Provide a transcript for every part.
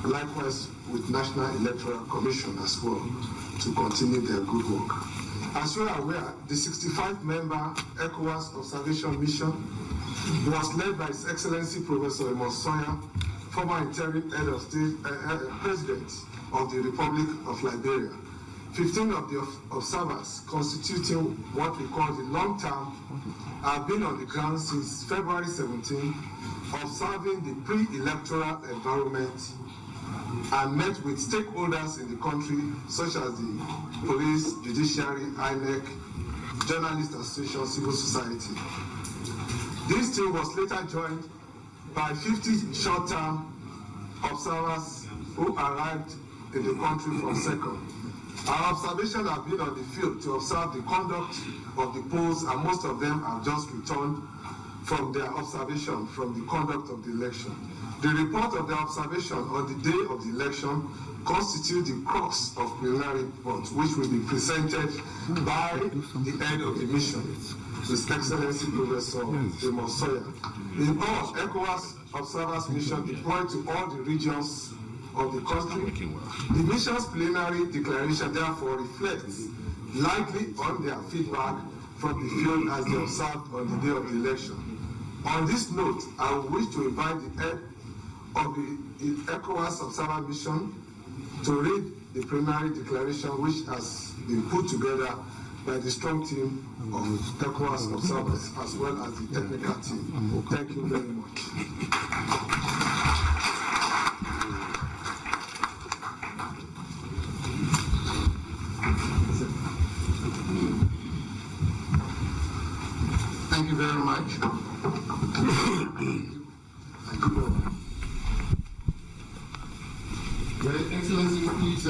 likewise with National Electoral Commission as well, to continue their good work. As you are aware, the 65-member Ecowas Observation Mission was led by His Excellency Professor Mosoya, former interim head of state, president of the Republic of Liberia. 15 of the observers, constituting what we call the long term, have been on the ground since February 17, observing the pre-electoral environment and met with stakeholders in the country, such as the police, judiciary, INEC, journalist association, civil society. This team was later joined by 50 short-term observers who arrived in the country from SECOM. Our observations have been on the field to observe the conduct of the polls, and most of them have just returned from their observation from the conduct of the election. The report of the observation on the day of the election constitutes the crux of preliminary report, which will be presented by the head of the mission, His Excellency Professor Mosoya. In all, ECOWAS observers mission deployed to all the regions of the country. The mission's preliminary declaration therefore reflects likely on their feedback from the field as they observed on the day of the election. On this note, I wish to invite the head of the ECOWAS observer mission to read the preliminary declaration, which has been put together by the strong team of ECOWAS observers as well as the technical team. Thank you very much. Thank you very much. Your Excellency, please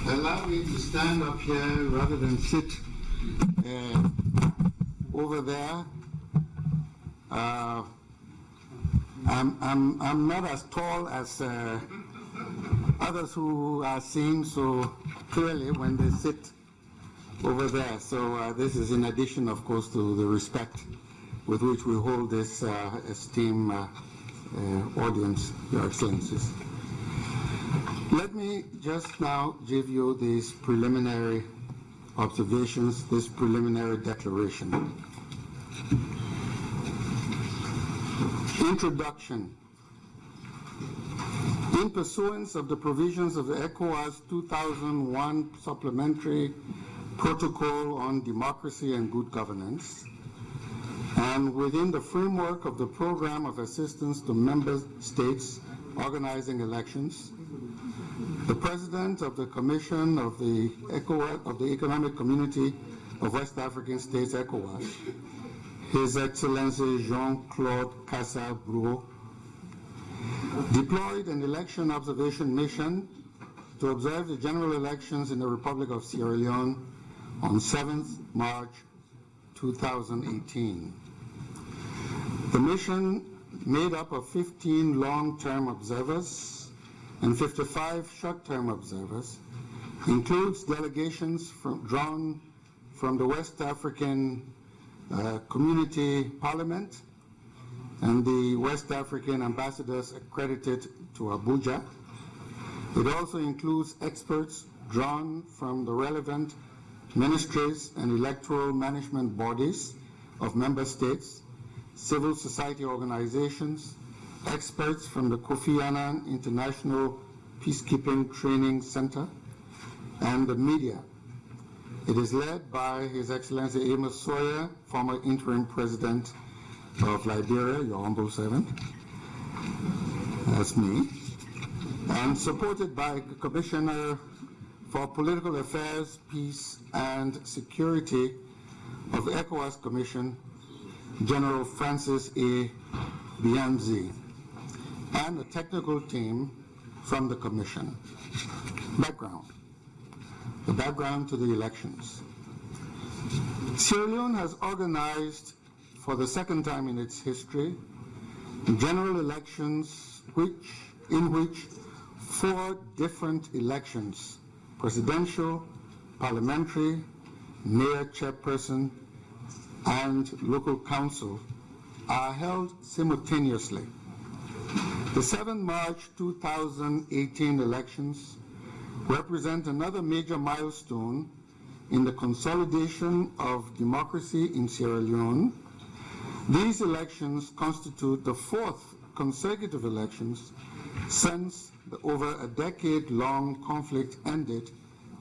allow me to stand up here rather than sit over there. I'm not as tall as others who are seen so clearly when they sit over there. So this is in addition, of course, to the respect with which we hold this esteemed audience, Your Excellencies. Let me just now give you these preliminary observations, this preliminary declaration. Introduction. In pursuance of the provisions of the ECOWAS 2001 Supplementary Protocol on Democracy and Good Governance, and within the framework of the Program of Assistance to Member States Organizing Elections, the President of the Commission of the ECOWAS, of the Economic Community of West African States, ECOWAS, His Excellency Jean-Claude Cassa-Brouot, deployed an election observation mission to observe the general elections in the Republic of Sierra Leone on 7th March 2018. The mission, made up of 15 long-term observers and 55 short-term observers, includes delegations drawn from the West African Community Parliament and the West African ambassadors accredited to Abuja. It also includes experts drawn from the relevant ministries and electoral management bodies of member states, civil society organizations, experts from the Kofi Annan International Peacekeeping Training Center, and the media. It is led by His Excellency Amos Sawyer, former interim president of Liberia, your humble servant. That's me. And supported by the Commissioner for Political Affairs, Peace and Security of the ECOWAS Commission, General Francis A. Bianzi, and a technical team from the Commission. Background. The background to the elections. Sierra Leone has organized, for the second time in its history, general elections in which 4 different elections, presidential, parliamentary, mayor chairperson, and local council, are held simultaneously. The 7 March 2018 elections represent another major milestone in the consolidation of democracy in Sierra Leone. These elections constitute the 4th consecutive elections since the over a decade-long conflict ended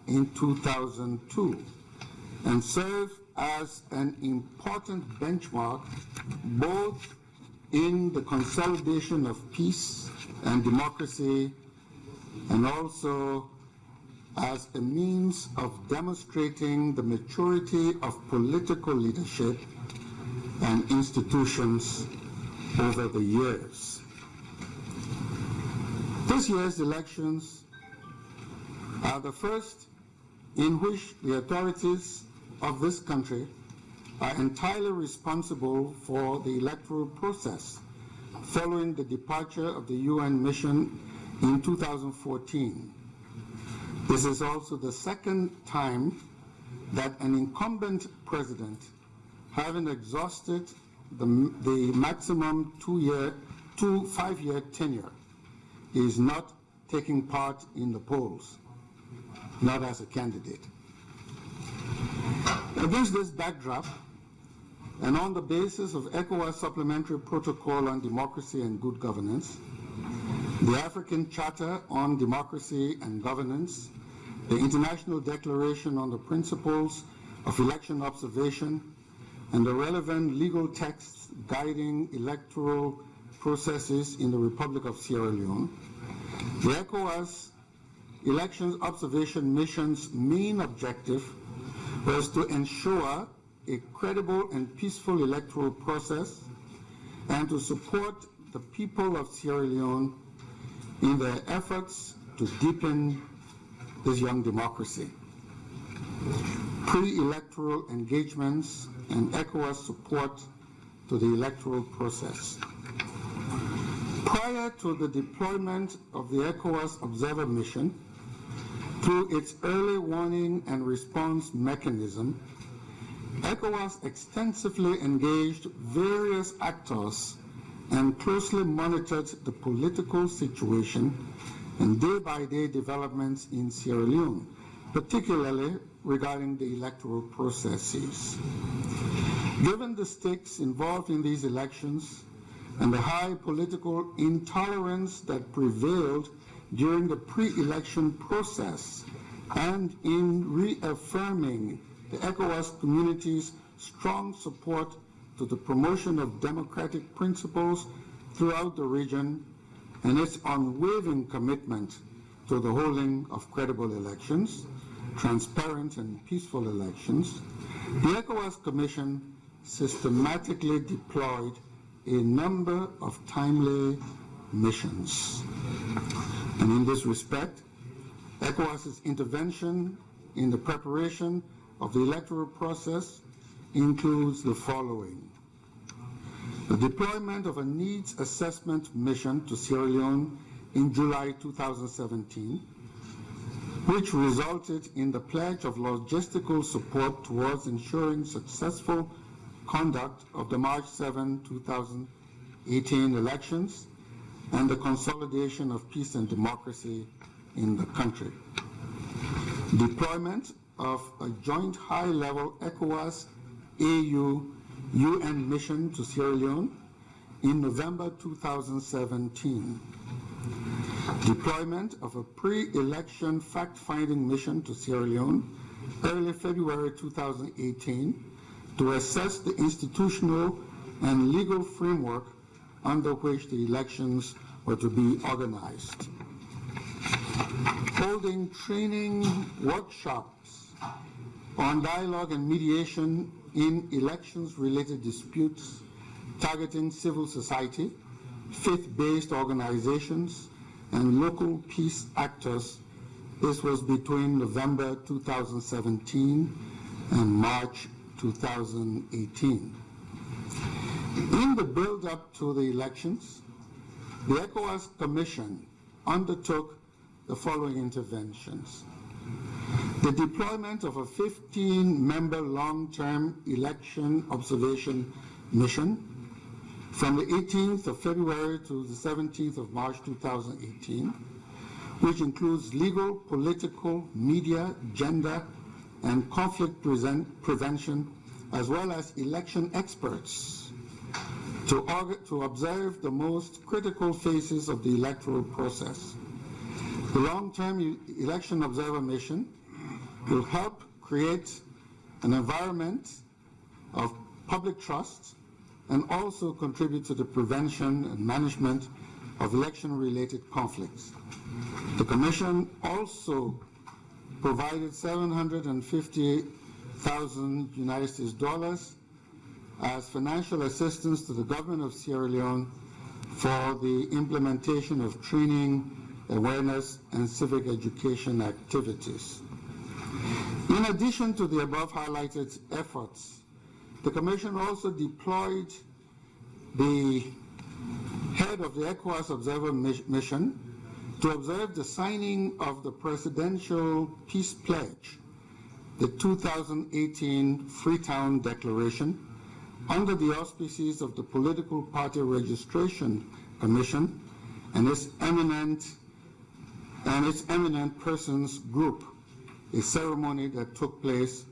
in 2002 and serve as an important benchmark both in the consolidation of peace and democracy and also as a means of demonstrating the maturity of political leadership and institutions over the years. This year's elections are the first in which the authorities of this country are entirely responsible for the electoral process following the departure of the UN mission in 2014. This is also the second time that an incumbent president, having exhausted the maximum 5-year tenure, is not taking part in the polls, not as a candidate. Against this backdrop, and on the basis of Ecowas Supplementary Protocol on Democracy and Good Governance, the African Charter on Democracy and Governance, the International Declaration on the Principles of Election Observation, and the relevant legal texts guiding electoral processes in the Republic of Sierra Leone, the ECOWAS Elections Observation Mission's main objective was to ensure a credible and peaceful electoral process and to support the people of Sierra Leone in their efforts to deepen this young democracy. Pre-electoral engagements and ECOWAS support to the electoral process. Prior to the deployment of the ECOWAS Observer Mission, through its early warning and response mechanism, ECOWAS extensively engaged various actors and closely monitored the political situation and day-by-day developments in Sierra Leone, particularly regarding the electoral processes. Given the stakes involved in these elections and the high political intolerance that prevailed during the pre-election process, and in reaffirming the ECOWAS community's strong support to the promotion of democratic principles throughout the region and its unwavering commitment to the holding of credible elections, transparent and peaceful elections, the ECOWAS Commission systematically deployed a number of timely missions. And in this respect, ECOWAS's intervention in the preparation of the electoral process includes the following: the deployment of a needs assessment mission to Sierra Leone in July 2017, which resulted in the pledge of logistical support towards ensuring successful conduct of the March 7, 2018 elections and the consolidation of peace and democracy in the country. Deployment of a joint high-level ECOWAS AU UN mission to Sierra Leone in November 2017. Deployment of a pre-election fact-finding mission to Sierra Leone early February 2018 to assess the institutional and legal framework under which the elections were to be organized. Holding training workshops on dialogue and mediation in elections-related disputes targeting civil society, faith-based organizations, and local peace actors. This was between November 2017 and March 2018. In the build-up to the elections, the ECOWAS Commission undertook the following interventions: the deployment of a 15-member long-term election observation mission from the 18th of February to the 17th of March 2018, which includes legal, political, media, gender, and conflict prevention, as well as election experts, to observe the most critical phases of the electoral process. The long-term election observer mission will help create an environment of public trust and also contribute to the prevention and management of election-related conflicts. The Commission also provided $750,000 United States dollars as financial assistance to the government of Sierra Leone for the implementation of training, awareness, and civic education activities. In addition to the above highlighted efforts, the Commission also deployed the head of the Ecowas Observer Mission to observe the signing of the Presidential Peace Pledge, the 2018 Freetown Declaration, under the auspices of the Political Party Registration Commission and its eminent persons group, a ceremony that took place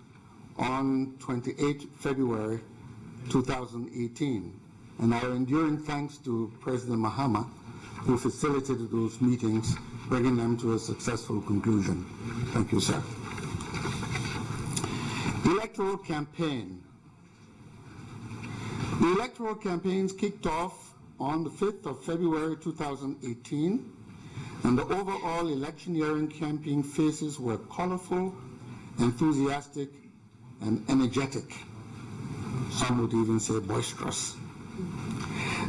on 28 February 2018. And our enduring thanks to President Mahama, who facilitated those meetings, bringing them to a successful conclusion. Thank you, sir. Electoral campaign. The electoral campaigns kicked off on the 5th of February 2018, and the overall electioneering campaign phases were colorful, enthusiastic, and energetic. Some would even say boisterous.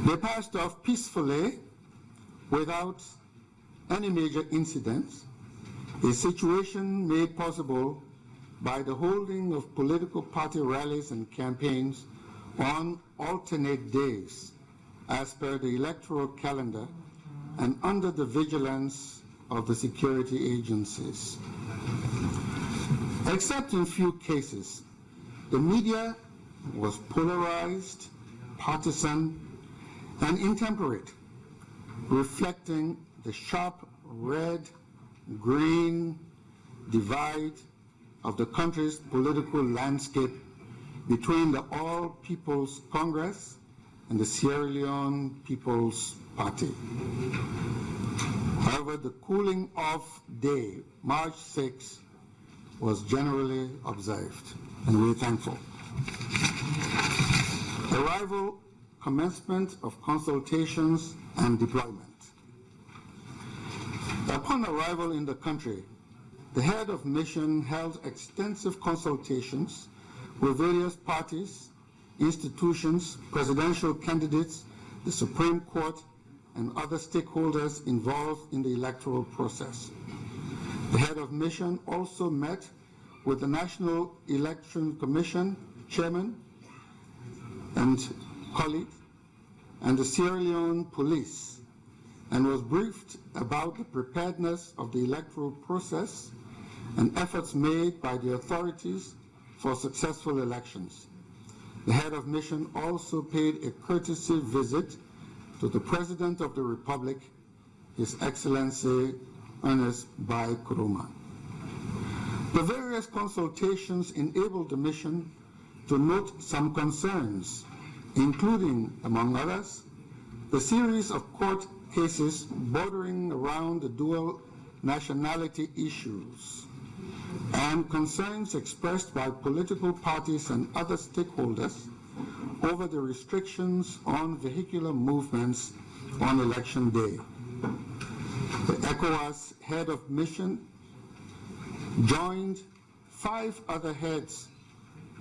They passed off peacefully without any major incidents, a situation made possible by the holding of political party rallies and campaigns on alternate days as per the electoral calendar and under the vigilance of the security agencies. Except in few cases, the media was polarized, partisan, and intemperate, reflecting the sharp red-green divide of the country's political landscape between the All People's Congress and the Sierra Leone People's Party. However, the cooling off day, March 6, was generally observed, and we're thankful. Arrival, commencement of consultations and deployment. Upon arrival in the country, the head of mission held extensive consultations with various parties, institutions, presidential candidates, the Supreme Court, and other stakeholders involved in the electoral process. The head of mission also met with the National Election Commission chairman and colleague and the Sierra Leone police, and was briefed about the preparedness of the electoral process and efforts made by the authorities for successful elections. The head of mission also paid a courtesy visit to the President of the Republic, His Excellency Ernest Bai Koroma. The various consultations enabled the mission to note some concerns, including, among others, the series of court cases bordering around the dual nationality issues and concerns expressed by political parties and other stakeholders over the restrictions on vehicular movements on election day. The ECOWAS head of mission joined 5 other heads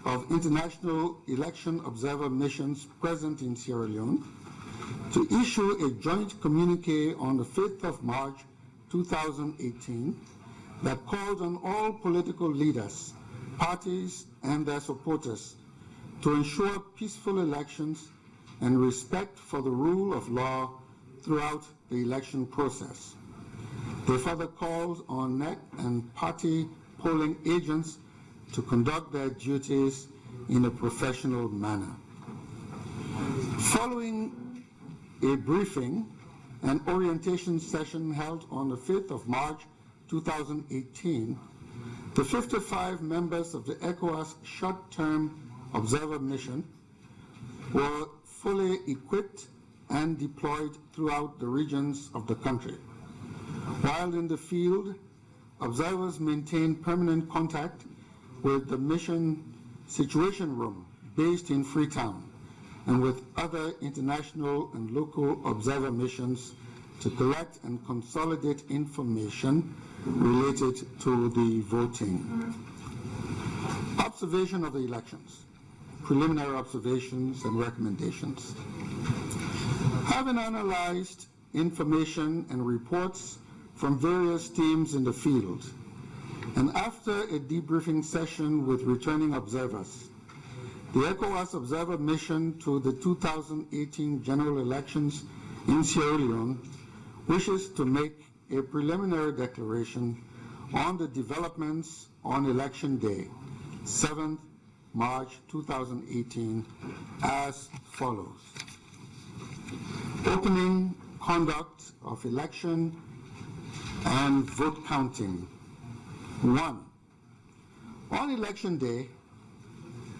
of international election observer missions present in Sierra Leone to issue a joint communique on the 5th of March 2018 that called on all political leaders, parties, and their supporters to ensure peaceful elections and respect for the rule of law throughout the election process. They further called on NEC and party polling agents to conduct their duties in a professional manner. Following a briefing and orientation session held on the 5th of March 2018, the 55 members of the Ecowas short-term observer mission were fully equipped and deployed throughout the regions of the country. While in the field, observers maintained permanent contact with the mission situation room based in Freetown and with other international and local observer missions to collect and consolidate information related to the voting. Observation of the elections, preliminary observations and recommendations. Having analyzed information and reports from various teams in the field, and after a debriefing session with returning observers, the ECOWAS Observer Mission to the 2018 general elections in Sierra Leone wishes to make a preliminary declaration on the developments on Election Day, 7th March 2018, as follows. Opening conduct of election and vote counting. 1. On Election Day,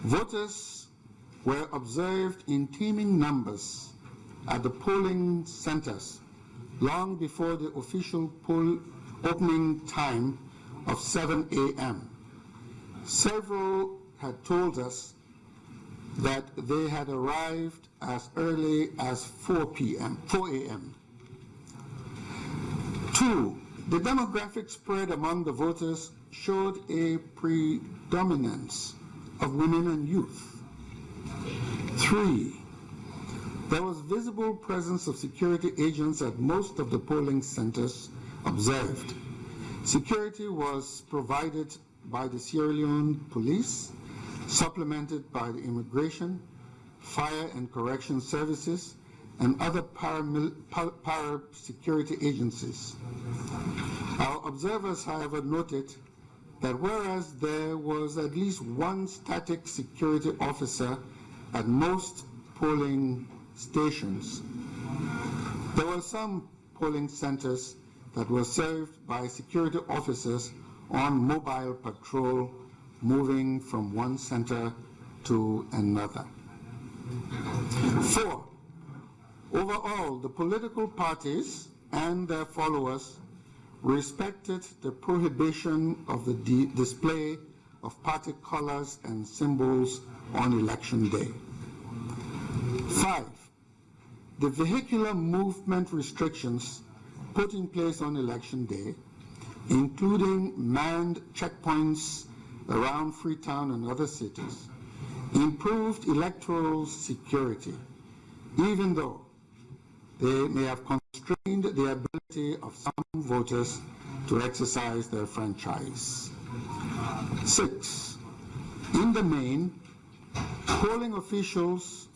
voters were observed in teeming numbers at the polling centers long before the official poll opening time of 7 a.m. Several had told us that they had arrived as early as 4 a.m. 2. The demographic spread among the voters showed a predominance of women and youth. 3. There was visible presence of security agents at most of the polling centers observed. Security was provided by the Sierra Leone police, supplemented by the immigration, fire and correction services, and other para-security agencies. Our observers, however, noted that whereas there was at least one static security officer at most polling stations, there were some polling centers that were served by security officers on mobile patrol moving from one center to another. 4. Overall, the political parties and their followers respected the prohibition of the display of party colors and symbols on Election Day. 5. The vehicular movement restrictions put in place on Election Day, including manned checkpoints around Freetown and other cities, improved electoral security, even though they may have constrained the ability of some voters to exercise their franchise. 6. In the main, polling officials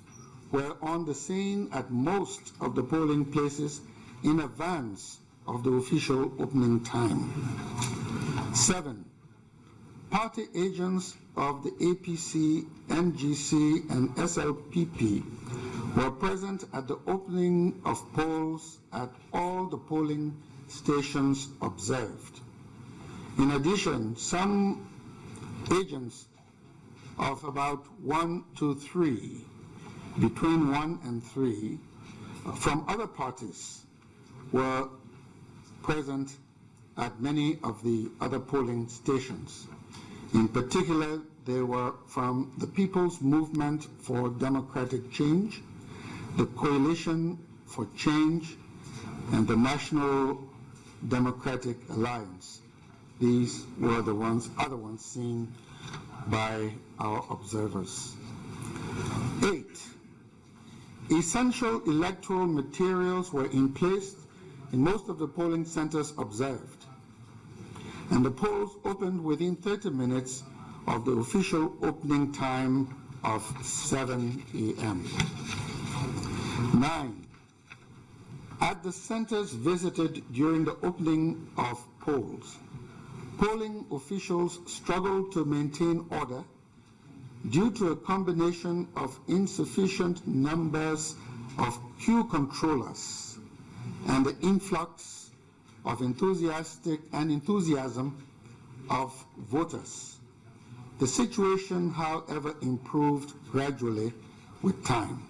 were on the scene at most of the polling places in advance of the official opening time. 7. Party agents of the APC, NGC, and SLPP were present at the opening of polls at all the polling stations observed. In addition, some agents of about 1 to 3, between 1 and 3, from other parties were present at many of the other polling stations. In particular, they were from the People's Movement for Democratic Change, the Coalition for Change, and the National Democratic Alliance. These were the other ones seen by our observers. 8. Essential electoral materials were in place in most of the polling centers observed, and the polls opened within 30 minutes of the official opening time of 7 a.m. 9. At the centers visited during the opening of polls, polling officials struggled to maintain order due to a combination of insufficient numbers of queue controllers and the influx of enthusiasm of voters. The situation, however, improved gradually with time.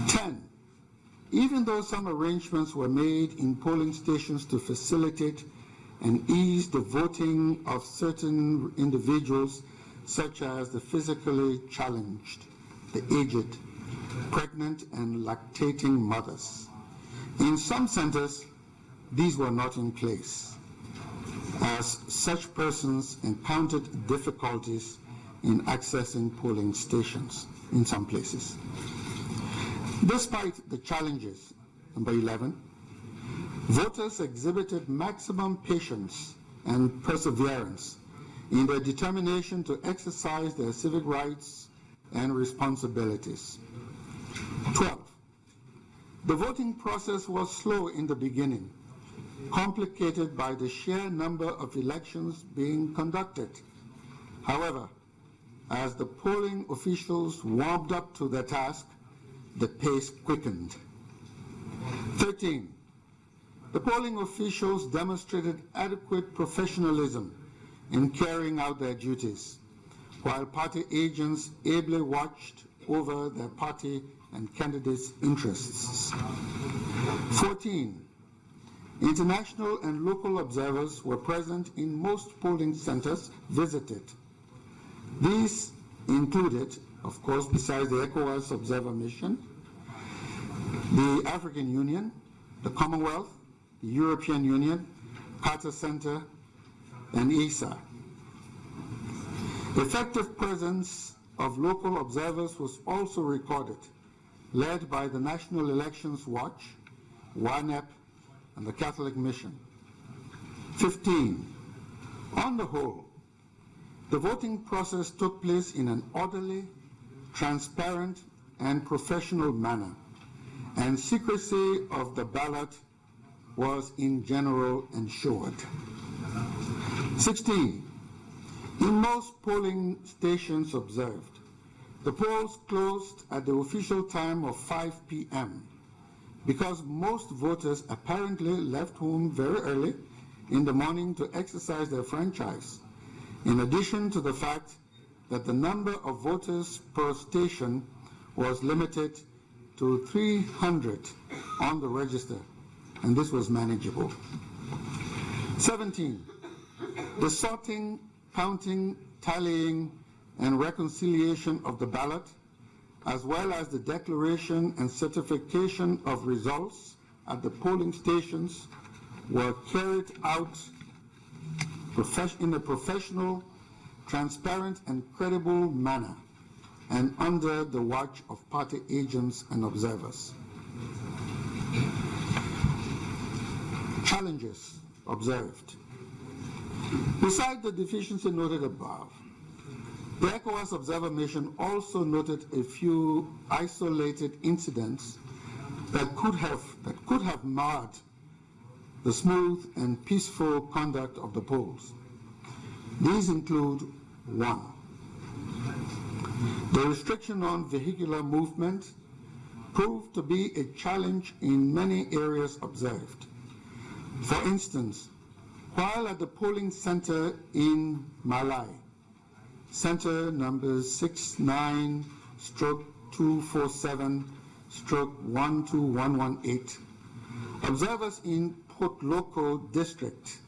10. Even though some arrangements were made in polling stations to facilitate and ease the voting of certain individuals, such as the physically challenged, the aged, pregnant and lactating mothers, in some centers, these were not in place, as such persons encountered difficulties in accessing polling stations in some places. Despite the challenges, number 11, voters exhibited maximum patience and perseverance in their determination to exercise their civic rights and responsibilities. 12. The voting process was slow in the beginning, complicated by the sheer number of elections being conducted. However, as the polling officials warmed up to their task, the pace quickened. 13. The polling officials demonstrated adequate professionalism in carrying out their duties, while party agents ably watched over their party and candidates' interests. 14. International and local observers were present in most polling centers visited. These included, of course, besides the Ecowas Observer Mission, the African Union, the Commonwealth, the European Union, Carter Center, and ESA. Effective presence of local observers was also recorded, led by the National Elections Watch, WANEP, and the Catholic Mission. 15. On the whole, the voting process took place in an orderly, transparent, and professional manner, and secrecy of the ballot was in general ensured. 16. In most polling stations observed, the polls closed at the official time of 5 p.m. because most voters apparently left home very early in the morning to exercise their franchise, in addition to the fact that the number of voters per station was limited to 300 on the register, and this was manageable. 17. The sorting, counting, tallying, and reconciliation of the ballot, as well as the declaration and certification of results at the polling stations, were carried out in a professional, transparent, and credible manner, and under the watch of party agents and observers. Challenges observed. Besides the deficiency noted above, the ECOWAS Observer Mission also noted a few isolated incidents that could have marred the smooth and peaceful conduct of the polls. These include: 1. The restriction on vehicular movement proved to be a challenge in many areas observed. For instance, while at the polling center in Malai, center number 69/247/12118, observers in Potloko district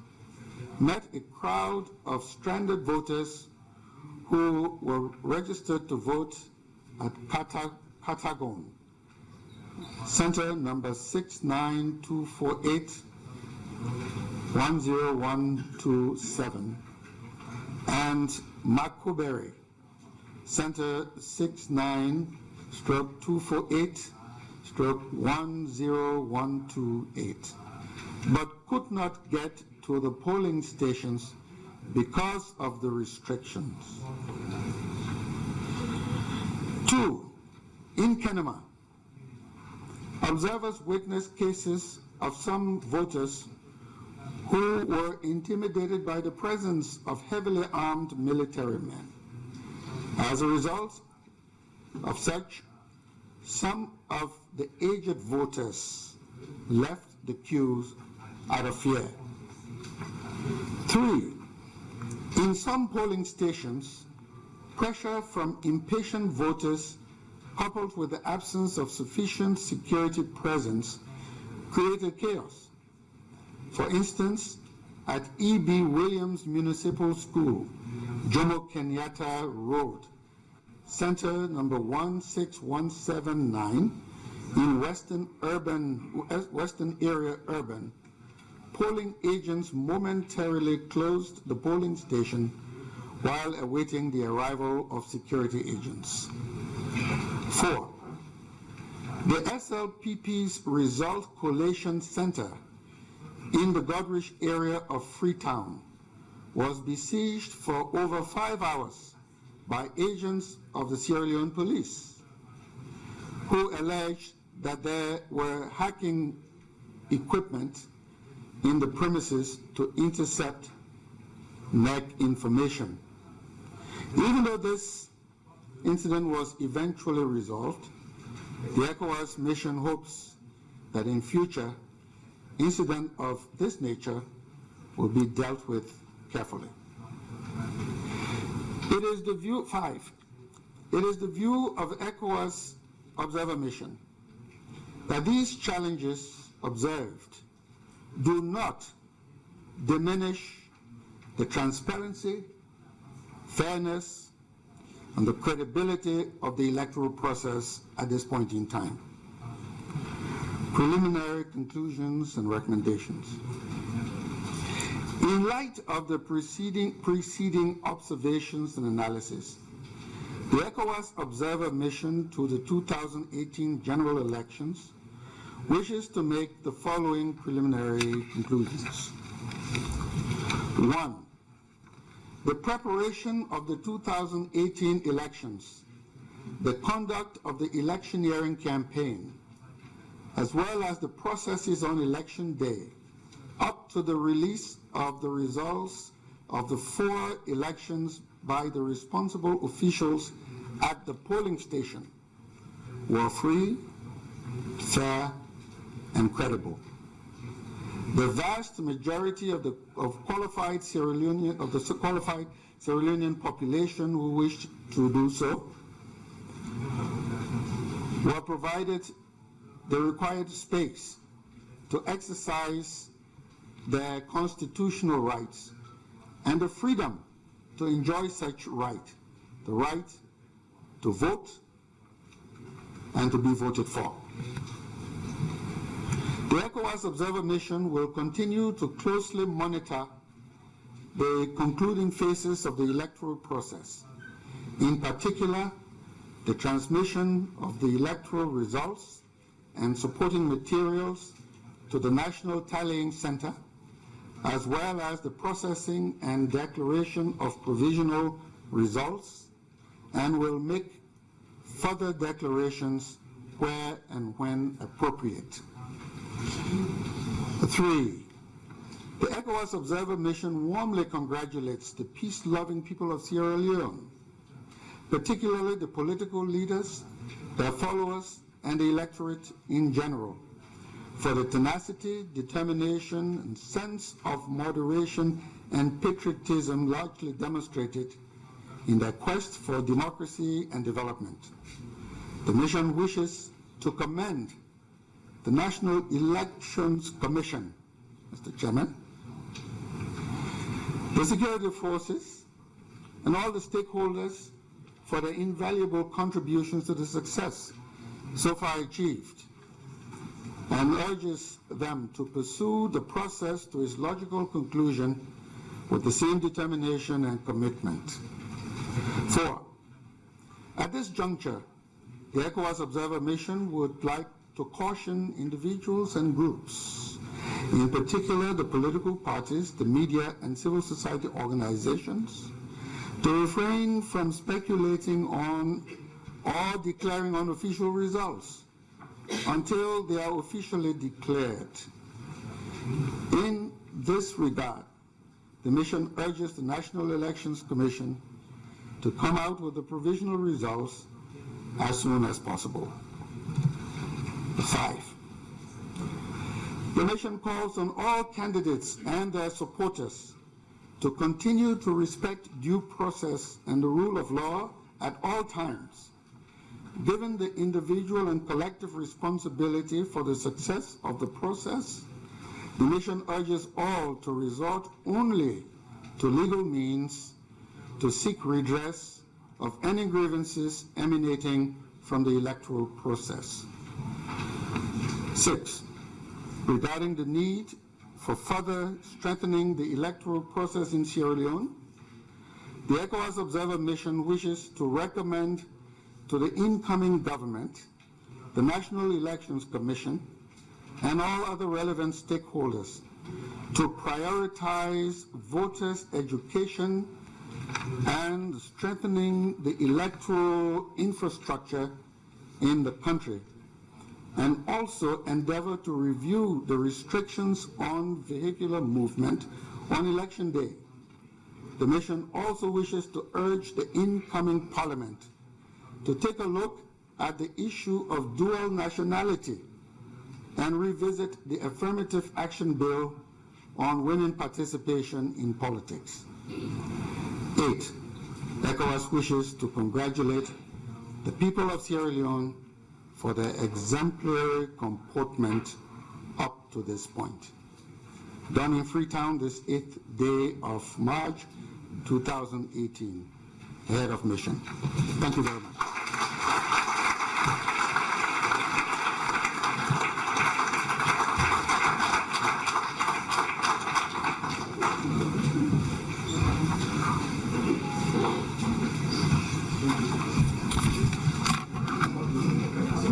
met a crowd of stranded voters who were registered to vote at Patagon, center number 69248-10127, and Makobere, center 69/248-10128, but could not get to the polling stations because of the restrictions. 2. In Kenema, observers witnessed cases of some voters who were intimidated by the presence of heavily armed military men. As a result of such, some of the aged voters left the queues out of fear. 3. In some polling stations, pressure from impatient voters coupled with the absence of sufficient security presence created chaos. For instance, at E.B. Williams Municipal School, Jomo Kenyatta Road, Center number 16179 in Western Area Urban, polling agents momentarily closed the polling station while awaiting the arrival of security agents. 4. The SLPP's Result Collation Center in the Goderich area of Freetown was besieged for over 5 hours by agents of the Sierra Leone police, who alleged that there were hacking equipment in the premises to intercept NEC information. Even though this incident was eventually resolved, the Ecowas mission hopes that in future, incidents of this nature will be dealt with carefully. It is the view, 5, it is the view of Ecowas Observer Mission that these challenges observed do not diminish the transparency, fairness, and the credibility of the electoral process at this point in time. Preliminary conclusions and recommendations. In light of the preceding observations and analysis, the ECOWAS Observer Mission to the 2018 general elections wishes to make the following preliminary conclusions. 1. The preparation of the 2018 elections, the conduct of the electioneering campaign, as well as the processes on election day, up to the release of the results of the 4 elections by the responsible officials at the polling station, were free, fair, and credible. The vast majority of the qualified Sierra Leonean population who wished to do so were provided the required space to exercise their constitutional rights and the freedom to enjoy such right, the right to vote and to be voted for. The ECOWAS Observer Mission will continue to closely monitor the concluding phases of the electoral process, in particular, the transmission of the electoral results and supporting materials to the National Tallying Center, as well as the processing and declaration of provisional results, and will make further declarations where and when appropriate. 3. The ECOWAS Observer Mission warmly congratulates the peace-loving people of Sierra Leone, particularly the political leaders, their followers, and the electorate in general, for the tenacity, determination, and sense of moderation and patriotism largely demonstrated in their quest for democracy and development. The mission wishes to commend the National Elections Commission, Mr. Chairman, the security forces, and all the stakeholders for their invaluable contributions to the success so far achieved, and urges them to pursue the process to its logical conclusion with the same determination and commitment. 4. At this juncture, the ECOWAS Observer Mission would like to caution individuals and groups, in particular the political parties, the media, and civil society organizations, to refrain from speculating on or declaring unofficial results until they are officially declared. In this regard, the mission urges the National Elections Commission to come out with the provisional results as soon as possible. 5. The mission calls on all candidates and their supporters to continue to respect due process and the rule of law at all times. Given the individual and collective responsibility for the success of the process, the mission urges all to resort only to legal means to seek redress of any grievances emanating from the electoral process. 6. Regarding the need for further strengthening the electoral process in Sierra Leone, the ECOWAS Observer Mission wishes to recommend to the incoming government, the National Elections Commission, and all other relevant stakeholders to prioritize voters' education and strengthening the electoral infrastructure in the country, and also endeavor to review the restrictions on vehicular movement on election day. The mission also wishes to urge the incoming parliament to take a look at the issue of dual nationality and revisit the Affirmative Action Bill on women participation in politics. 8. ECOWAS wishes to congratulate the people of Sierra Leone for their exemplary comportment up to this point. Done in Freetown, this 8th day of March 2018. Head of mission. Thank you very much.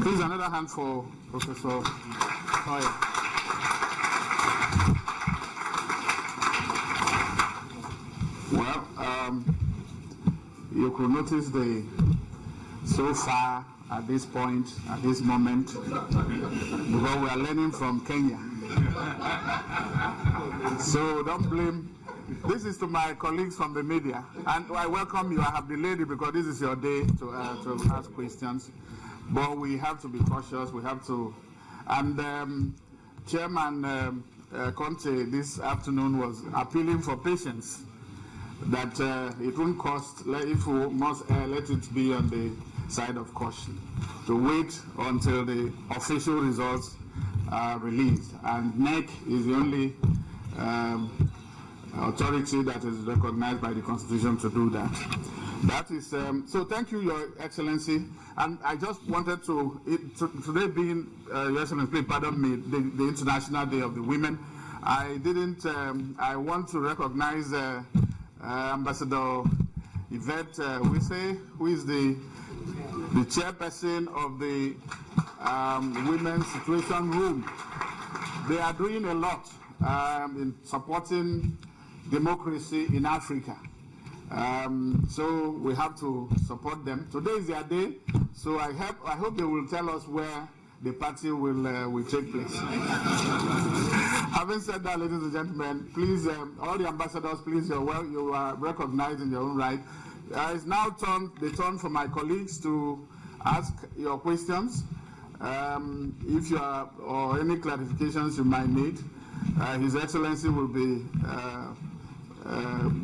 Please, another hand for Professor Toye. Well, you could notice so far at this point, at this moment, because we are learning from Kenya. So don't blame. This is to my colleagues from the media, and I welcome you. I have delayed it because this is your day to ask questions. But we have to be cautious. We have to, and Chairman Conte this afternoon was appealing for patience. That it won't cost, if we must let it be on the side of caution, to wait until the official results are released. And NEC is the only authority that is recognized by the Constitution to do that. That is, so thank you, Your Excellency. And I just wanted to, today being, Your Excellency, please pardon me, the International Day of the Women, I didn't, I want to recognize Ambassador Yvette Wisse, who is the chairperson of the Women's Situation Room. They are doing a lot in supporting democracy in Africa. So we have to support them. Today is their day, so I hope they will tell us where the party will take place. Having said that, ladies and gentlemen, please, all the ambassadors, please, you are recognized in your own right. It's now the turn for my colleagues to ask your questions. If you are, or any clarifications you might need, His Excellency will be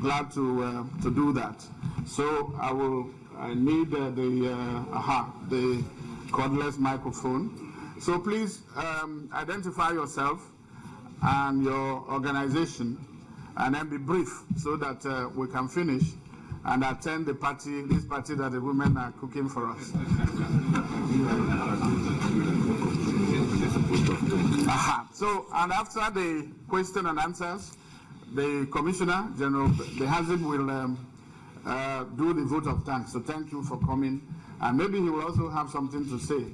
glad to do that. So I need the cordless microphone. So please identify yourself and your organization, and then be brief so that we can finish and attend the party, this party that the women are cooking for us. So, and after the question and answers, the Commissioner General Behazim will do the vote of thanks. So thank you for coming, and maybe he will also have something to say.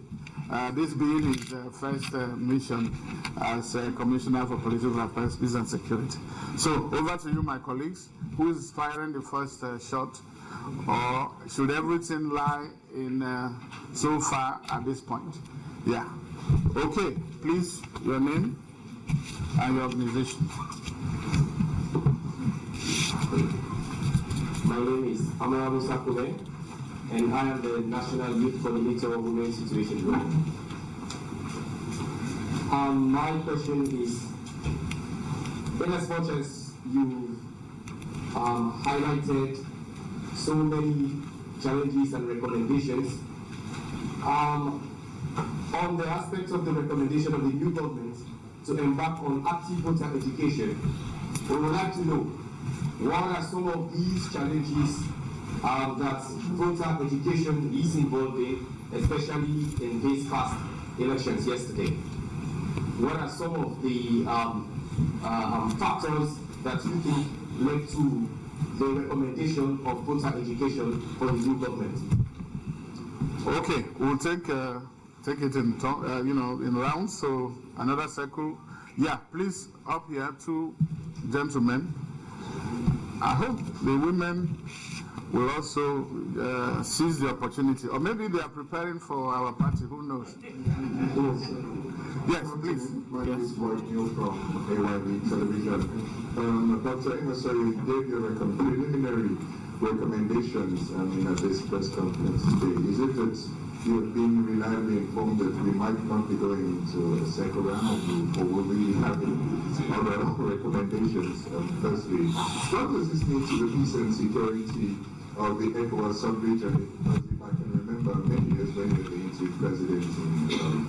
This being his first mission as Commissioner for Political Affairs, Peace and Security. So over to you, my colleagues. Who is firing the first shot, or should everything lie in so far at this point? Yeah. Okay. Please, your name and your organization. My name is Amara Musakube, and I am the National Youth Coordinator of Women's Situation Group. My question is, in as much as you highlighted so many challenges and recommendations, on the aspects of the recommendation of the new government to embark on active voter education, we would like to know what are some of these challenges that voter education is involved in, especially in these past elections yesterday. What are some of the factors that you think led to the recommendation of voter education for the new government? Okay, we'll take it in in rounds. So another circle. Yeah, please up here, two gentlemen. I hope the women will also seize the opportunity, or maybe they are preparing for our party. Who knows? Yes, please. My name is Lloyd Neal from AYV Television. Dr. Emersori gave your preliminary recommendations at this press conference today. Is it that you have been reliably informed that we might not be going into a second round, or will we be having other recommendations? Firstly, what does this mean to the peace and security of the Ecowas sub-region? Because if I can remember many years when you were the interim president in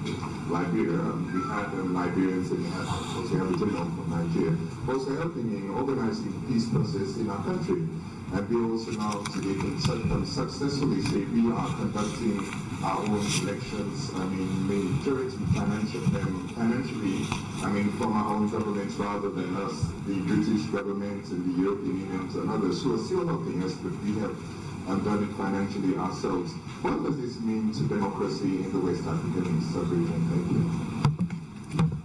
Liberia, we had Liberians and we have a general from Nigeria also helping in organizing the peace process in our country. And we also now today can successfully say we are conducting our own elections, majority financially, from our own governments rather than us, the British government and the European Union and others who are still helping us, but we have done it financially ourselves. What does this mean to democracy in the West African sub-region? Thank you.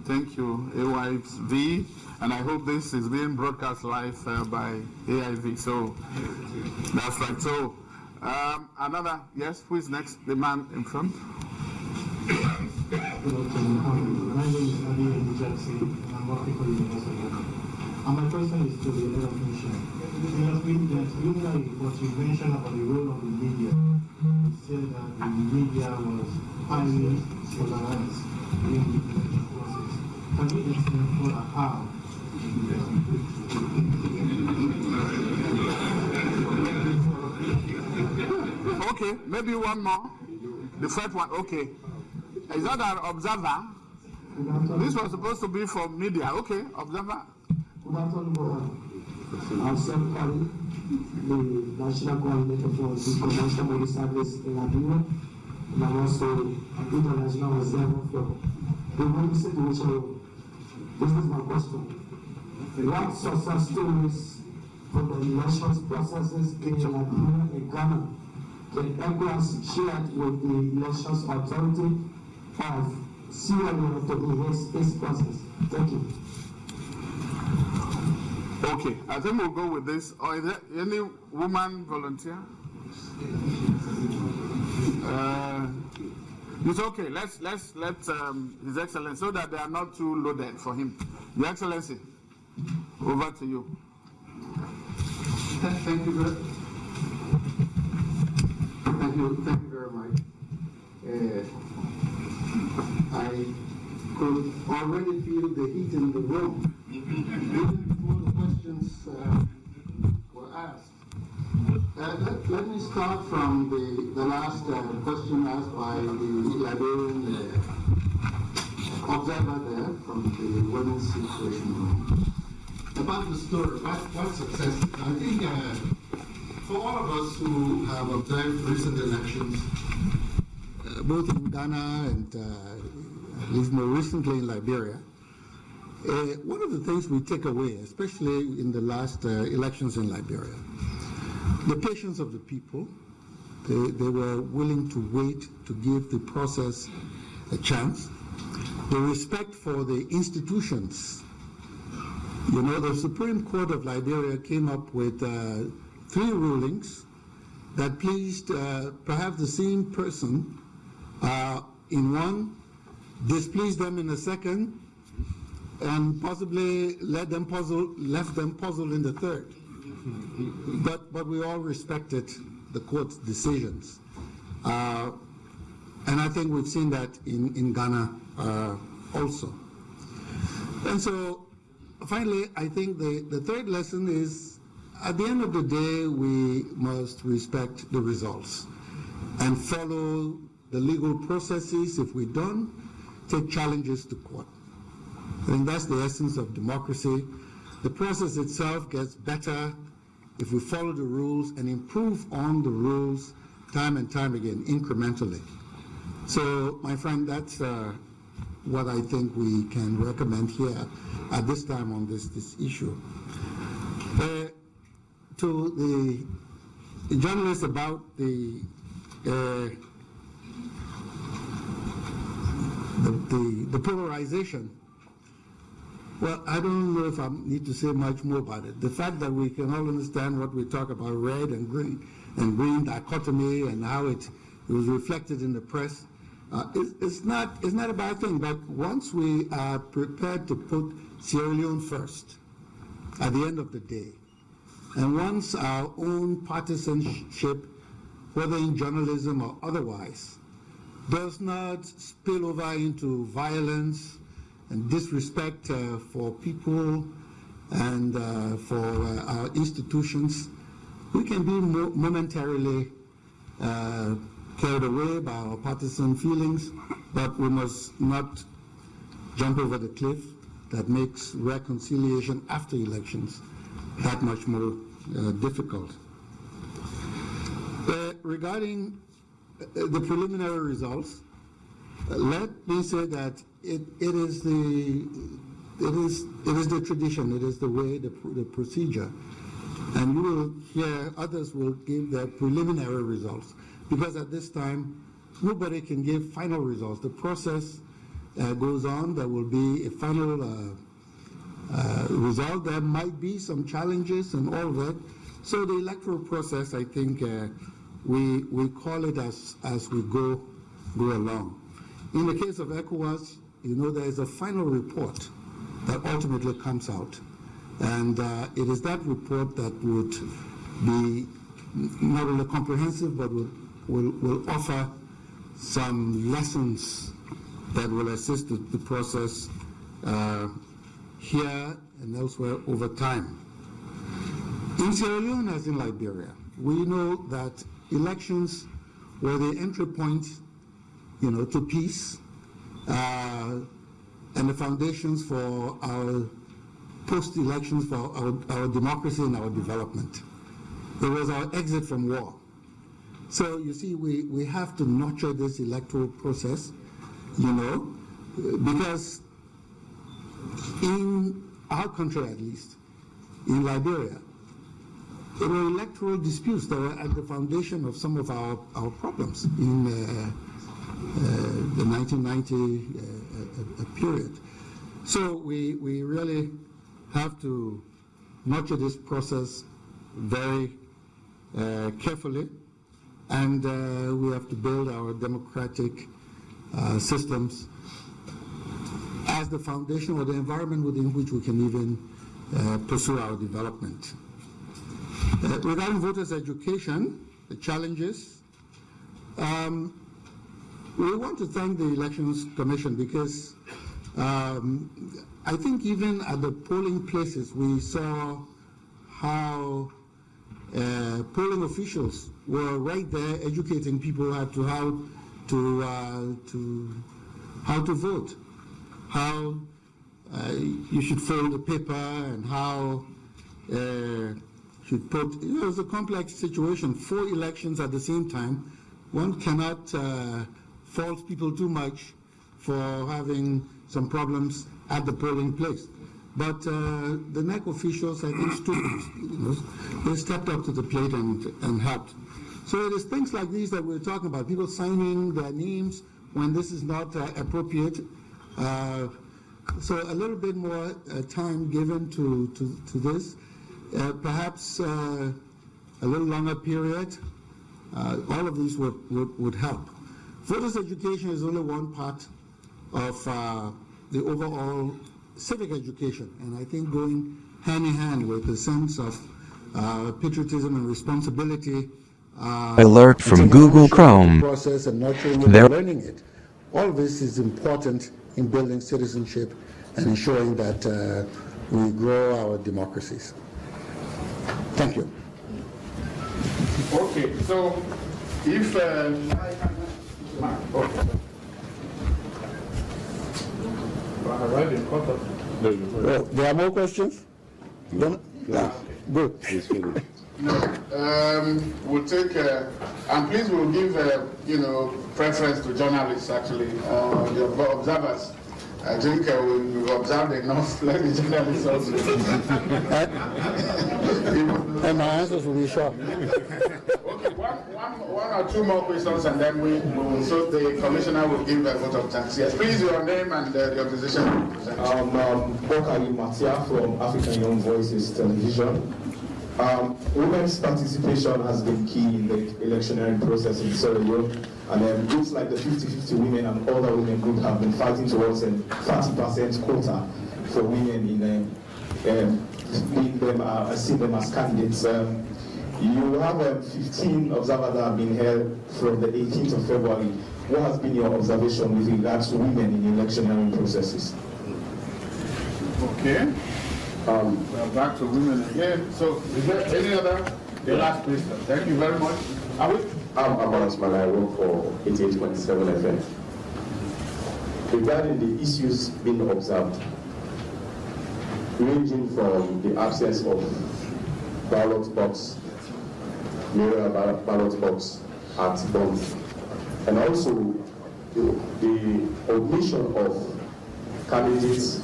Thank you, AYV. And I hope this is being broadcast live by AIV. So that's right. So another, yes, who is next? The man in front. Good afternoon. My name is Adi Jackson, and I'm working for the University of Ghana. And my question is to the head of mission. There has been that preliminary what you mentioned about the role of the media. You said that the media was highly polarized in the election process. Can you explain further how? Okay, maybe one more. The first one, okay. Is that an observer? This was supposed to be for media. Okay, observer. Good afternoon, I'm Sam Kali, the National Coordinator for the Commercial Media Service in Liberia, and I'm also international observer for the media situation. This is my question. What success stories for the elections processes in Liberia and Ghana can Ecowas share with the elections authority of Sierra Leone to enhance its process? Thank you. Okay, I think we'll go with this. Or is there any woman volunteer? It's okay. Let's let His Excellency, so that they are not too loaded for him. Your Excellency, over to you. Thank you very much. I could already feel the heat in the room even before the questions were asked. Let me start from the last question asked by the Liberian observer there from the Women's Situation Room. About the story, what success? I think for all of us who have observed recent elections, both in Ghana and at least more recently in Liberia, one of the things we take away, especially in the last elections in Liberia, the patience of the people. They were willing to wait to give the process a chance. The respect for the institutions. You know, the Supreme Court of Liberia came up with 3 rulings that pleased perhaps the same person in one, displeased them in a second, and possibly left them puzzled in the third. but we all respected the court's decisions. And I think we've seen that in Ghana also. And so, finally, I think the third lesson is, at the end of the day, we must respect the results and follow the legal processes. If we don't, take challenges to court. I think that's the essence of democracy. The process itself gets better if we follow the rules and improve on the rules time and time again, incrementally. So, my friend, that's what I think we can recommend here at this time on this issue. To the journalist about the polarization, well, I don't know if I need to say much more about it. The fact that we can all understand what we talk about red and green dichotomy and how it was reflected in the press, it's not a bad thing. But once we are prepared to put Sierra Leone first at the end of the day, and once our own partisanship, whether in journalism or otherwise, does not spill over into violence and disrespect for people and for our institutions, we can be momentarily carried away by our partisan feelings, but we must not jump over the cliff that makes reconciliation after elections that much more difficult. Regarding the preliminary results, let me say that it is the tradition, it is the way, the procedure, and you will hear others will give their preliminary results, because at this time nobody can give final results. The process goes on. There will be a final result. There might be some challenges and all of that. So the electoral process, I think, we call it as we go along. In the case of Ecowas, you know, there is a final report that ultimately comes out, and it is that report that would be not only comprehensive but will offer some lessons that will assist the process here and elsewhere over time. In Sierra Leone, as in Liberia, we know that elections were the entry point, you know, to peace and the foundations for our post-elections, for our democracy and our development. It was our exit from war. So you see, we have to nurture this electoral process, you know, because in our country, at least, in Liberia, there were electoral disputes that were at the foundation of some of our problems in the 1990 period. So we really have to nurture this process very carefully, and we have to build our democratic systems as the foundation or the environment within which we can even pursue our development. Regarding voters' education, the challenges, we want to thank the Elections Commission because I think even at the polling places we saw how polling officials were right there educating people how to vote, how you should fold the paper, and how should put. You know, it's a complex situation. 4 elections at the same time. One cannot fault people too much for having some problems at the polling place. But the NEC officials, I think, they stepped up to the plate and helped. So it is things like these that we're talking about, people signing their names when this is not appropriate. So a little bit more time given to this, perhaps a little longer period, all of these would help. Voters' education is only one part of the overall civic education, and I think going hand in hand with a sense of patriotism and responsibility. Alert from Google Chrome. Process and nurturing it and learning it. All of this is important in building citizenship and ensuring that we grow our democracies. Thank you. Okay, so if there are more questions? Good. we'll take, and please we'll give, preference to journalists actually, the observers. I think we've observed enough. Let the journalists also. And my answers will be short. Okay, one or two more questions, and then so the commissioner will give a vote of thanks. Yes, please, your name and the organization. Bokari Matia from African Young Voices Television. Women's participation has been key in the electioneering process in Sierra Leone, and groups like the 50-50 women and other women groups have been fighting towards a 30% quota for women in seeing them as candidates. You have 15 observers that have been held from the 18th of February. What has been your observation with regards to women in electioneering processes? Okay. We're back to women again. So, is there any other? The last question. Thank you very much. I'm Abbas Man, I work for 88.7 FM. Regarding the issues being observed, ranging from the absence of ballot box, mirror ballot box at both, and also the omission of candidates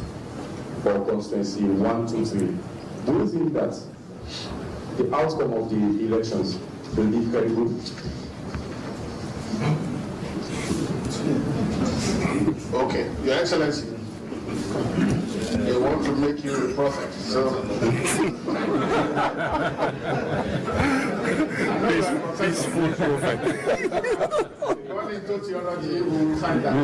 for constituency 1, 2, 3. Do you think that the outcome of the elections will be very good? Okay, Your Excellency. They want to make you a prophet, so. Peaceful prophet. Only to theology will find that.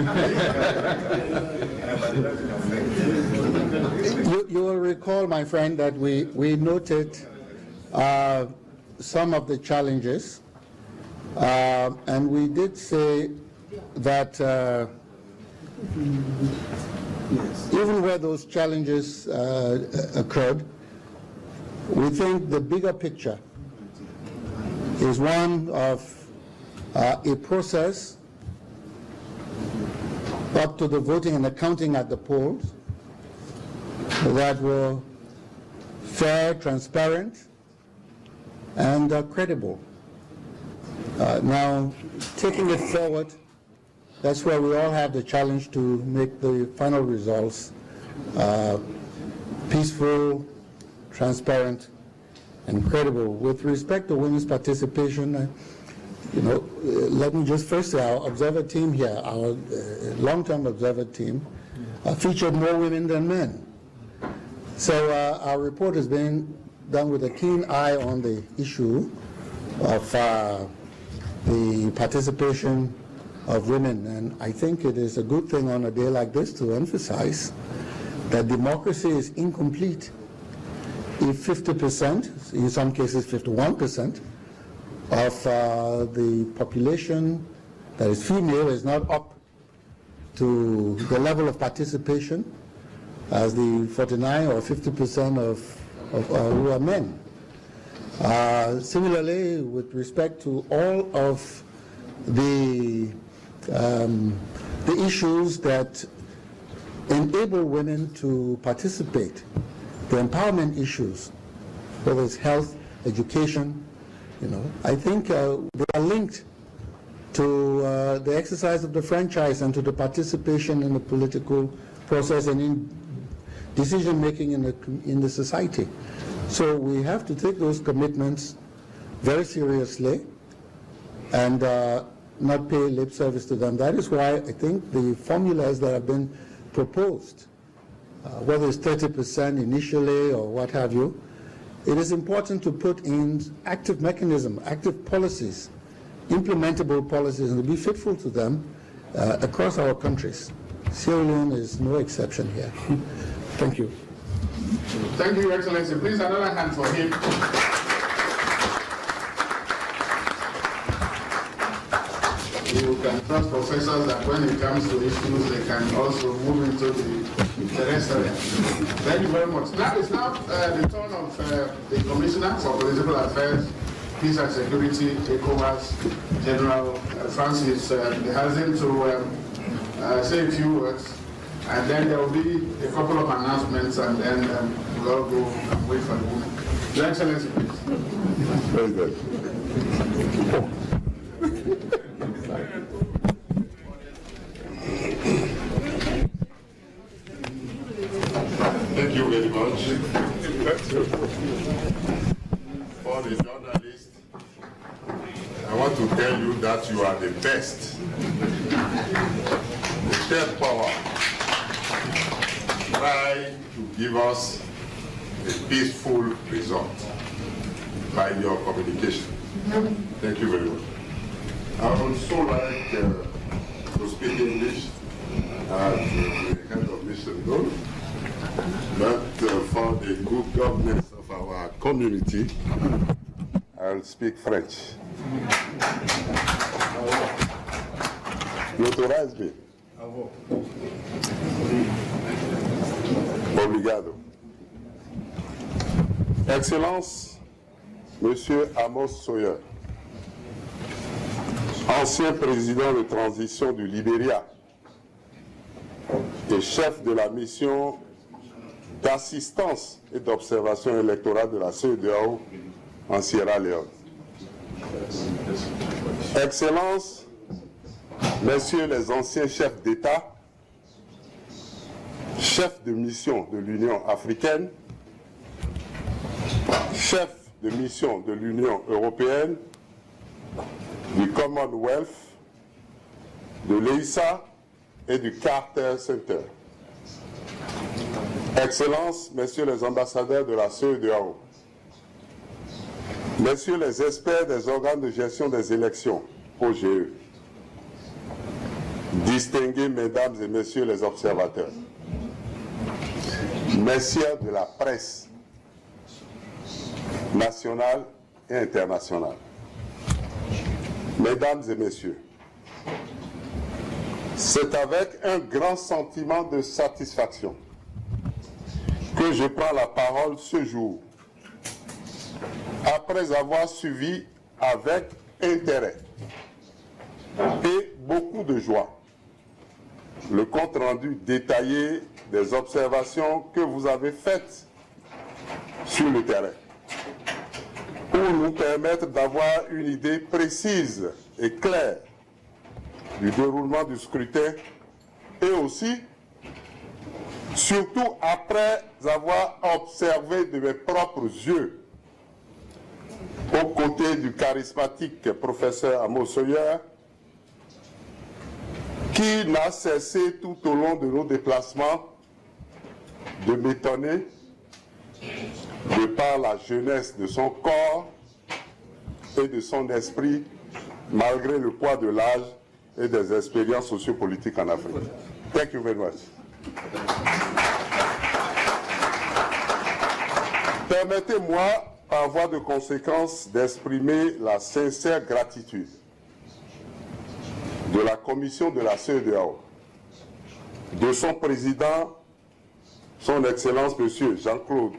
You will recall, my friend, that we noted some of the challenges, and we did say that even where those challenges occurred, we think the bigger picture is one of a process up to the voting and the counting at the polls that were fair, transparent, and credible. Now, taking it forward, that's where we all have the challenge to make the final results peaceful, transparent, and credible. With respect to women's participation, let me just first say our observer team here, our long-term observer team, featured more women than men. So our report has been done with a keen eye on the issue of the participation of women, and I think it is a good thing on a day like this to emphasize that democracy is incomplete if 50%, in some cases 51%, of the population that is female is not up to the level of participation as the 49 or 50% of who are men. Similarly, with respect to all of the issues that enable women to participate, the empowerment issues, whether it's health, education, I think they are linked to the exercise of the franchise and to the participation in the political process and in decision making in the society. So we have to take those commitments very seriously and not pay lip service to them. That is why I think the formulas that have been proposed, whether it's 30% initially or what have you, it is important to put in active mechanism, active policies, implementable policies, and to be faithful to them across our countries. Sierra Leone is no exception here. Thank you. Thank you, Your Excellency. Please, another hand for him. you can trust professors that when it comes to issues, they can also move into the rest of it. Thank you very much. Now it's now the turn of the Commissioner for Political Affairs, Peace and Security, Ecowas, General Francis Hazin, to say a few words. And then there will be a couple of announcements, and then we'll all go and wait for the woman. Your Excellency, please. Very good. Thank you very much. For the journalists, I want to tell you that you are the best. The third power. Try to give us a peaceful result by your communication. Thank you very much. I would also like to speak English as the head of mission goes, but for the good governance of our community, I'll speak French. N'autorise me. Obrigado. Excellence, Monsieur Amos Sawyer, ancien président de transition du Libéria et chef de la mission d'assistance et d'observation électorale de la CEDEAO en Sierra Leone. Excellence, Messieurs les anciens chefs d'État, chefs de mission de l'Union africaine, chefs de mission de l'Union européenne, du Commonwealth, de l'EISA et du Carter Center. Excellences, Messieurs les ambassadeurs de la CEDEAO, Messieurs les experts des organes de gestion des élections, OGE, distingués Mesdames et Messieurs les observateurs, Messieurs de la presse nationale et internationale, Mesdames et Messieurs, c'est avec un grand sentiment de satisfaction que je prends la parole ce jour, après avoir suivi avec intérêt et beaucoup de joie le compte-rendu détaillé des observations que vous avez faites sur le terrain, pour nous permettre d'avoir une idée précise et claire du déroulement du scrutin et aussi, surtout après avoir observé de mes propres yeux, aux côtés du charismatique professeur Amos Sawyer, qui n'a cessé tout au long de nos déplacements de m'étonner de par la jeunesse de son corps et de son esprit, malgré le poids de l'âge et des expériences sociopolitiques en Afrique. Thank you very much. Permettez-moi, par voie de conséquence, d'exprimer la sincère gratitude de la commission de la CEDEAO, de son président, son Excellence M. Jean-Claude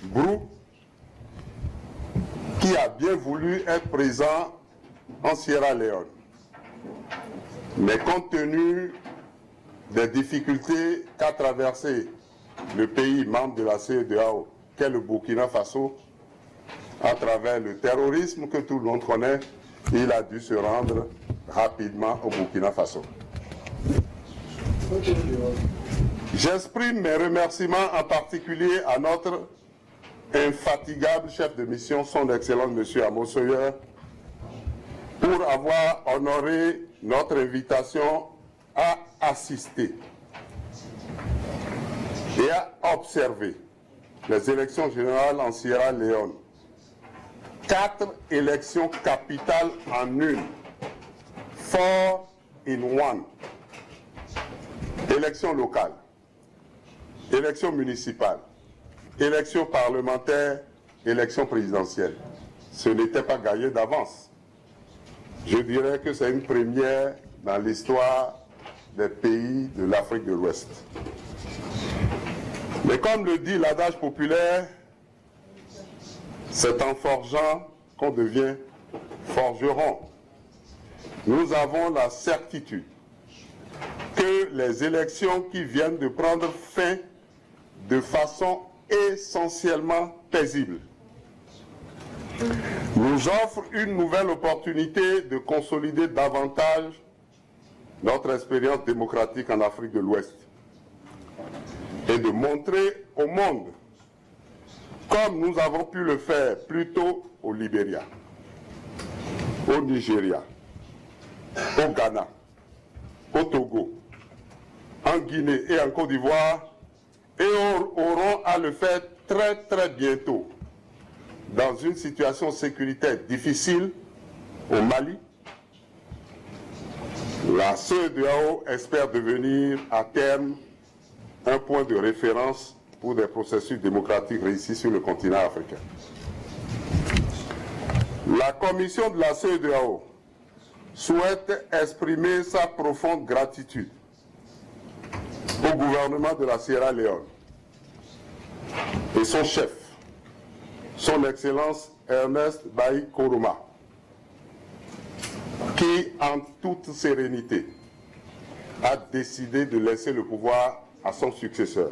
Brou, qui a bien voulu être présent en Sierra Leone. Mais compte tenu des difficultés qu'a traversé le pays membre de la CEDEAO, qu'est le Burkina Faso, à travers le terrorisme que tout le monde connaît, il a dû se rendre rapidement au Burkina Faso. J'exprime mes remerciements en particulier à notre infatigable chef de mission, son Excellence M. Amos Sawyer, pour avoir honoré notre invitation à assister et à observer les élections générales en Sierra Leone. 4 élections capitales en une. 4 in 1. Élections locales, élections municipales, élections parlementaires, élections présidentielles. Ce n'était pas gagné d'avance. Je dirais que c'est une première dans l'histoire des pays de l'Afrique de l'Ouest. Mais comme le dit l'adage populaire, c'est en forgeant qu'on devient forgeron. Nous avons la certitude que les élections qui viennent de prendre fin de façon essentiellement paisible nous offrent une nouvelle opportunité de consolider davantage notre expérience démocratique en Afrique de l'Ouest et de montrer au monde, comme nous avons pu le faire plus tôt au Libéria, au Nigeria, au Ghana, au Togo, en Guinée et en Côte d'Ivoire, et auront à le faire très bientôt dans une situation sécuritaire difficile au Mali. La CEDEAO espère devenir à terme un point de référence pour des processus démocratiques réussis sur le continent africain. La commission de la CEDEAO souhaite exprimer sa profonde gratitude au gouvernement de la Sierra Leone et son chef, son Excellence Ernest Bai Koroma, qui, en toute sérénité, a décidé de laisser le pouvoir à son successeur.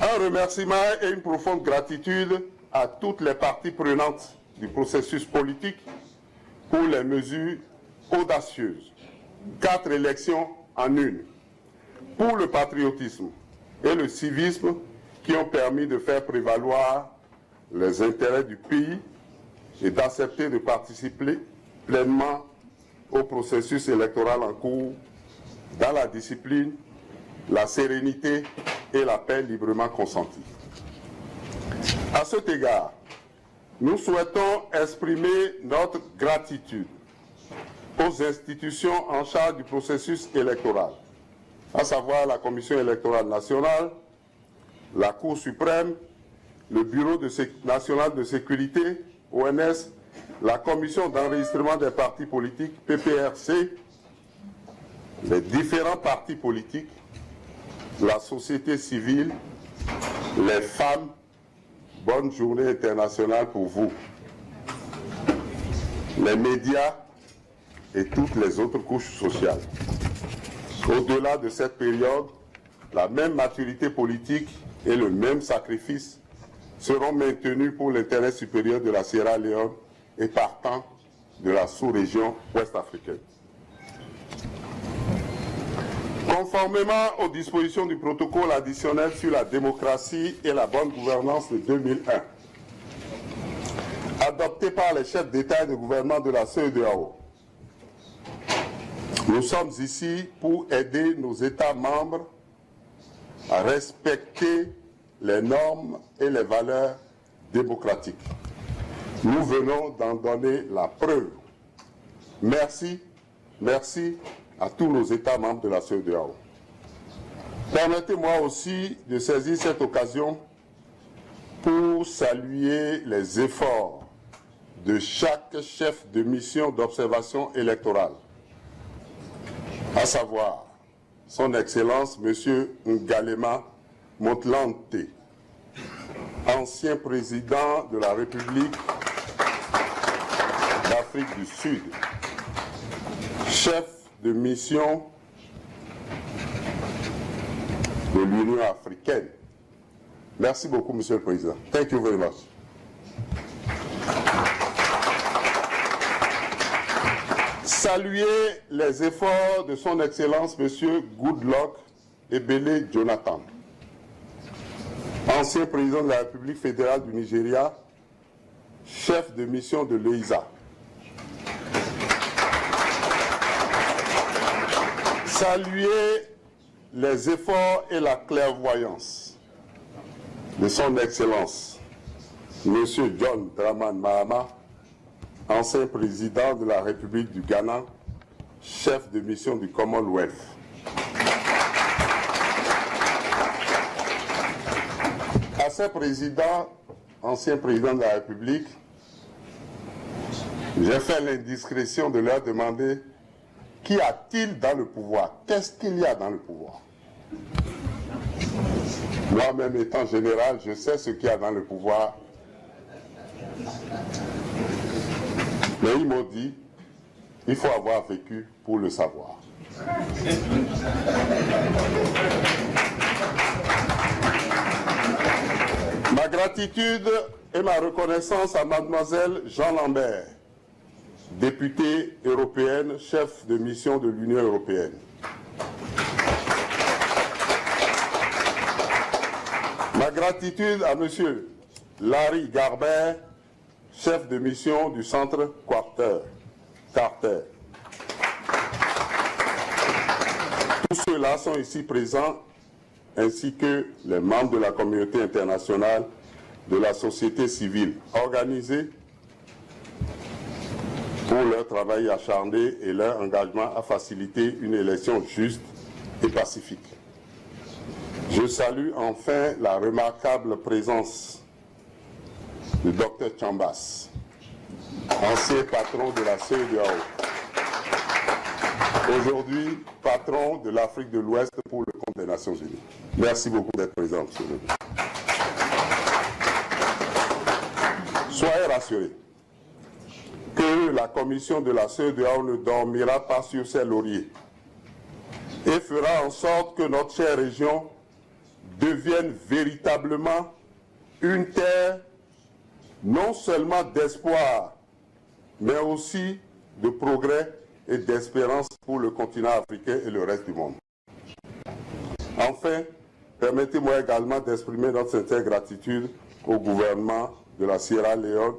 Un remerciement et une profonde gratitude à toutes les parties prenantes du processus politique pour les mesures audacieuses, 4 élections en une, pour le patriotisme et le civisme qui ont permis de faire prévaloir les intérêts du pays et d'accepter de participer pleinement au processus électoral en cours dans la discipline, la sérénité et la paix librement consentie. À cet égard, nous souhaitons exprimer notre gratitude aux institutions en charge du processus électoral, à savoir la Commission électorale nationale, la Cour suprême, le Bureau national de sécurité, ONS, la Commission d'enregistrement des partis politiques, PPRC, les différents partis politiques, la société civile, les femmes. Bonne journée internationale pour vous. Les médias et toutes les autres couches sociales. Au-delà de cette période, la même maturité politique et le même sacrifice seront maintenus pour l'intérêt supérieur de la Sierra Leone et partant de la sous-région ouest-africaine. Conformément aux dispositions du protocole additionnel sur la démocratie et la bonne gouvernance de 2001, adopté par les chefs d'État et de gouvernement de la CEDEAO, nous sommes ici pour aider nos États membres à respecter les normes et les valeurs démocratiques. Nous venons d'en donner la preuve. Merci à tous nos États membres de la CEDEAO. Permettez-moi aussi de saisir cette occasion pour saluer les efforts de chaque chef de mission d'observation électorale, à savoir son Excellence M. Ngalema Motlante, ancien président de la République d'Afrique du Sud, chef de mission de l'Union africaine. Merci beaucoup, Monsieur le Président. Thank you very much. Saluer les efforts de son Excellence Monsieur Goodluck Ebele Jonathan, ancien président de la République fédérale du Nigeria, chef de mission de l'EISA. Saluer les efforts et la clairvoyance de son Excellence M. John Dramani Mahama, ancien président de la République du Ghana, chef de mission du Commonwealth. À ces présidents, anciens présidents de la République, J'ai fait l'indiscrétion de leur demander qu'y a-t-il dans le pouvoir? Qu'est-ce qu'il y a dans le pouvoir? Moi-même étant général, je sais ce qu'il y a dans le pouvoir. Mais ils m'ont dit, il faut avoir vécu pour le savoir. Ma gratitude et ma reconnaissance à mademoiselle Jean Lambert, députée européenne, chef de mission de l'Union européenne. Ma gratitude à monsieur Larry Garber, chef de mission du centre Carter. Tous ceux-là sont ici présents, ainsi que les membres de la communauté internationale, de la société civile organisée pour leur travail acharné et leur engagement à faciliter une élection juste et pacifique. Je salue enfin la remarquable présence du Dr Chambas, ancien patron de la CEDEAO, aujourd'hui patron de l'Afrique de l'Ouest pour le compte des Nations Unies. Merci beaucoup d'être présent, monsieur le ministre. Soyez rassurés que la commission de la CEDEAO ne dormira pas sur ses lauriers et fera en sorte que notre chère région devienne véritablement une terre non seulement d'espoir, mais aussi de progrès et d'espérance pour le continent africain et le reste du monde. Enfin, permettez-moi également d'exprimer notre sincère gratitude au gouvernement de la Sierra Leone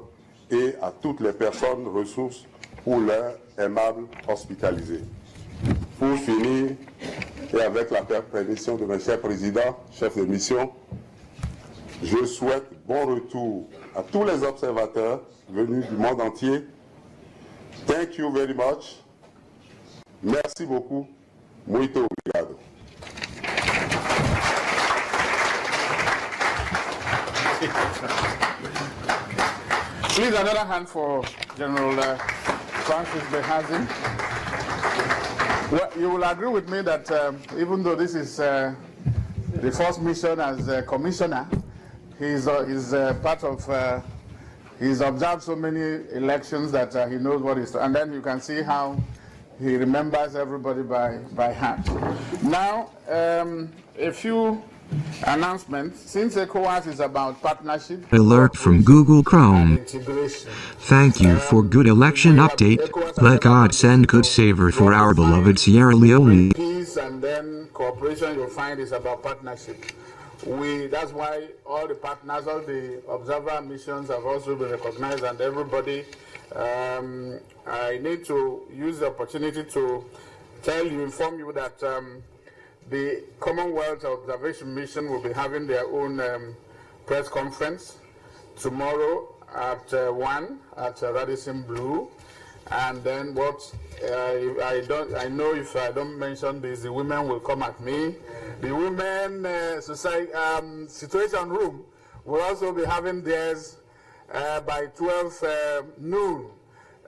et à toutes les personnes ressources pour leur aimable hospitalisé. Pour finir, et avec la permission de mon cher président, chef de mission, je souhaite bon retour à tous les observateurs venus du monde entier. Thank you very much. Merci beaucoup. Muito obrigado. Please, another hand for General Francis Behazin. Well, you will agree with me that even though this is the first mission as a commissioner, he's part of, he's observed so many elections that he knows what is, and then you can see how he remembers everybody by heart. Now, a few announcements. Since Ecowas is about partnership, Alert from Google Chrome. integration. Thank you for good election update. Let God send good savor for our beloved Sierra Leone. Peace and then cooperation, you'll find, is about partnership. That's why all the partners, all the observer missions have also been recognized, and everybody, I need to use the opportunity to inform you that the Commonwealth Observation Mission will be having their own press conference tomorrow at 1 at Radisson Blu. And then I know if I don't mention this, the women will come at me. The women situation room will also be having theirs by 12 noon,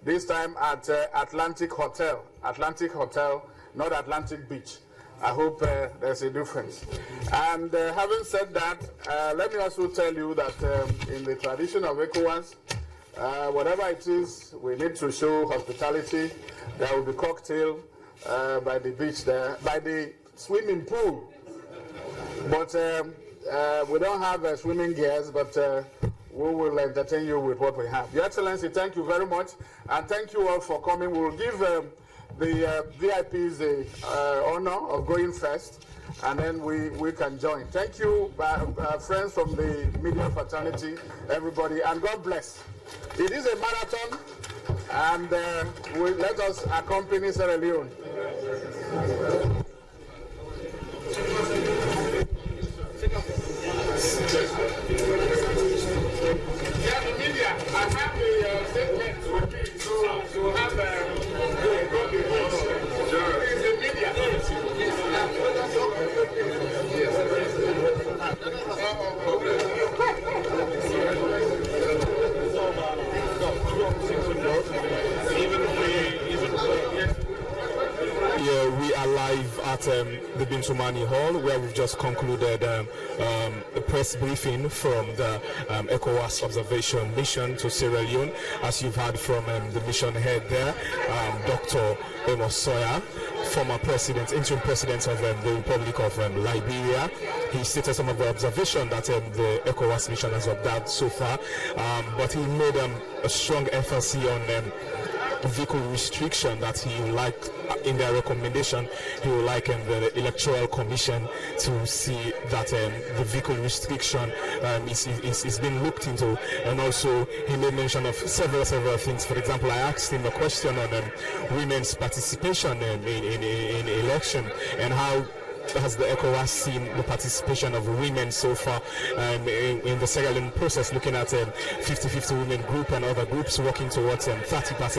this time at Atlantic Hotel, not Atlantic Beach. I hope there's a difference. And having said that, let me also tell you that in the tradition of ECOWAS, whatever it is, we need to show hospitality. There will be cocktail by the beach there, by the swimming pool. But we don't have swimming gears, but we will entertain you with what we have. Your Excellency, thank you very much, and thank you all for coming. We will give the VIPs the honor of going first, and then we can join. Thank you, friends from the media fraternity, everybody, and God bless. It is a marathon, and let us accompany Sierra Leone. Yeah, the media, I have the statement with me, so you have the media. Yes. at the Bintumani Hall, where we've just concluded a press briefing from the Ecowas observation mission to Sierra Leone. As you've heard from the mission head there, Dr. Amos Soya, former president, interim president of the Republic of Liberia. He stated some of the observation that the ECOWAS mission has observed so far, but he made a strong emphasis on vehicle restriction, that he would like, in their recommendation, he would like the Electoral Commission to see that the vehicle restriction is being looked into. And also he made mention of several things. For example, I asked him a question on women's participation in election, and how has the ECOWAS seen the participation of women so far in the Sierra Leone process, looking at 50-50 women group and other groups working towards 30%.